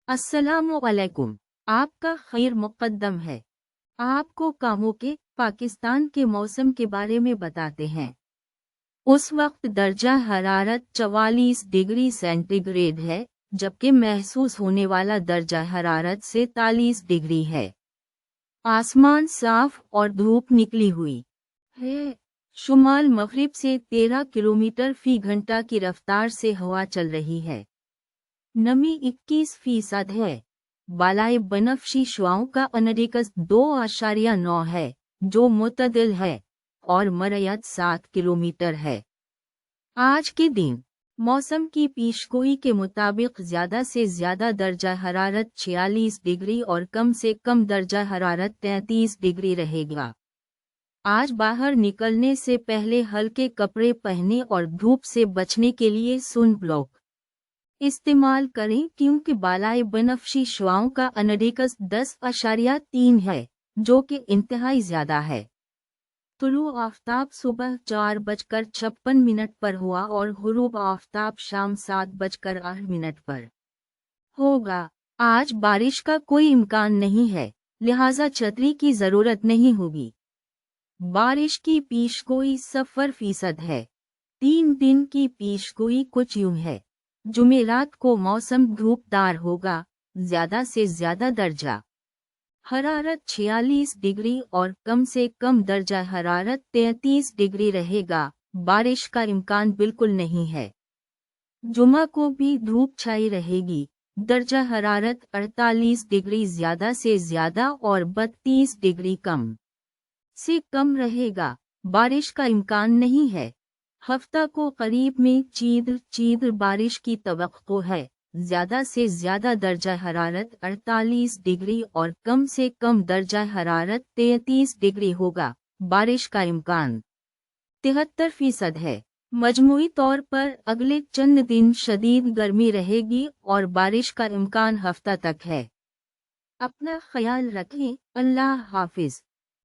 अस्सलामुअलैकुम। आपका खैर मुक़द्दम है। आपको कामों के पाकिस्तान के मौसम के बारे में बताते हैं। उस वक्त दर्जा हरारत 44 डिग्री सेंटीग्रेड है, जबकि महसूस होने वाला दर्जा हरारत 43 डिग्री है। आसमान साफ और धूप निकली हुई है। शुमाल मग़रिब से 13 किलोमीटर फी घंटा की रफ्तार से हवा चल रही है। नमी 21% है। बालाए बनफशी शुआओं का अनडिकस 2.9 है, जो मुतदिल है, और मरयत 7 किलोमीटर है। आज के दिन मौसम की पेशगोई के मुताबिक ज़्यादा से ज़्यादा दर्जा हरारत 46 डिग्री और कम से कम दर्जा हरारत 33 डिग्री रहेगा। आज बाहर निकलने से पहले हल्के कपड़े पहनें और धूप से बचने के लिए सन ब्लॉक इस्तेमाल करें, क्योंकि बालाए बनफशी शुआओं का अनडिकस 10.3 है, जो कि इंतहाई ज़्यादा है। तुलू आफ़ताब सुबह 4:56 पर हुआ और गुरूब आफ़ताब शाम 7:08 पर होगा। आज बारिश का कोई इम्कान नहीं है, लिहाजा छतरी की ज़रूरत नहीं होगी। बारिश की पेशगोई 0% है। 3 दिन की पेशगोई कुछ यूं है। जुमेरात को मौसम धूपदार होगा। ज़्यादा से ज़्यादा दर्जा हरारत 46 डिग्री और कम से कम दर्जा हरारत 33 डिग्री रहेगा। बारिश का इम्कान बिल्कुल नहीं है। जुमा को भी धूप छाई रहेगी। दर्जा हरारत 48 डिग्री ज़्यादा से ज़्यादा और 32 डिग्री कम से कम रहेगा। बारिश का इम्कान नहीं है। हफ्ता को करीब में चीद बारिश की तवक्को है। ज़्यादा से ज़्यादा दर्जा हरारत 48 डिग्री और कम से कम दर्जा हरारत 33 डिग्री होगा। बारिश का इम्कान 73% है। मजमूई तौर पर अगले चंद दिन शदीद गर्मी रहेगी और बारिश का इम्कान हफ्ता तक है। अपना ख्याल रखें। अल्लाह हाफिज।